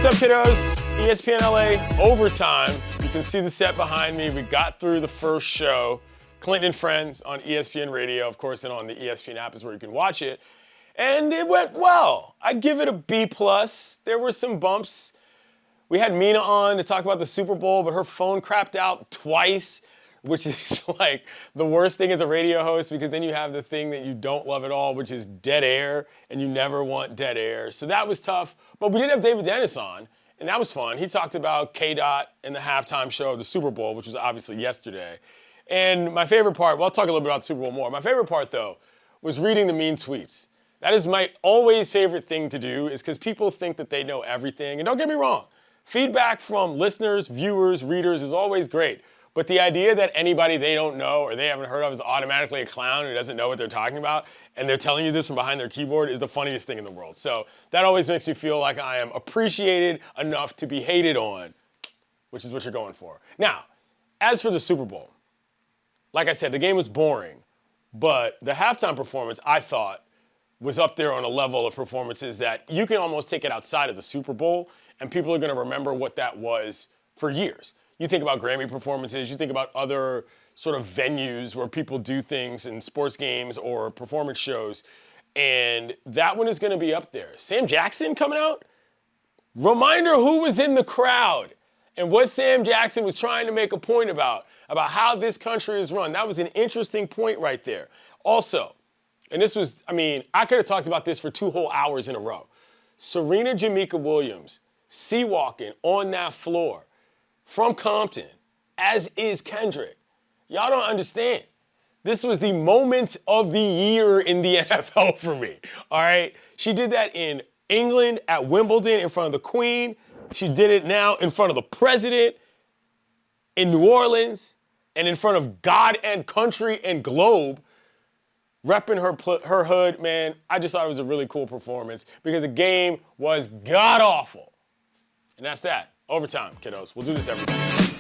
What's up, kiddos? ESPN LA overtime. You can see the set behind me. We got through the first show. Clinton and Friends on ESPN Radio, of course, and on the ESPN app is where you can watch it. And it went well. I'd give it a B+. There were some bumps. We had Mina on to talk about the Super Bowl, but her phone crapped out twice, which is like the worst thing as a radio host, because then you have the thing that you don't love at all, which is dead air, and you never want dead air. So that was tough. But we did have David Dennis on, and that was fun. He talked about K-Dot and the halftime show of the Super Bowl, which was obviously yesterday. And my favorite part, well, I'll talk a little bit about the Super Bowl more. My favorite part, though, was reading the mean tweets. That is my always favorite thing to do, is because people think that they know everything. And don't get me wrong, feedback from listeners, viewers, readers is always great. But the idea that anybody they don't know or they haven't heard of is automatically a clown who doesn't know what they're talking about, and they're telling you this from behind their keyboard, is the funniest thing in the world. So that always makes me feel like I am appreciated enough to be hated on, which is what you're going for. Now, as for the Super Bowl, like I said, the game was boring, but the halftime performance, I thought, was up there on a level of performances that you can almost take it outside of the Super Bowl, and people are going to remember what that was for years. You think about Grammy performances, you think about other sort of venues where people do things in sports games or performance shows, and that one is going to be up there. Sam Jackson coming out? Reminder who was in the crowd and what Sam Jackson was trying to make a point about how this country is run. That was an interesting point right there. Also, and this was, I could have talked about this for 2 whole hours in a row. Serena Jamaica Williams sea-walking on that floor from Compton, as is Kendrick. Y'all don't understand. This was the moment of the year in the NFL for me, all right? She did that in England at Wimbledon in front of the Queen. She did it now in front of the president in New Orleans and in front of God and country and globe, repping her hood, man. I just thought it was a really cool performance because the game was god-awful. And that's that. Overtime, kiddos. We'll do this every day.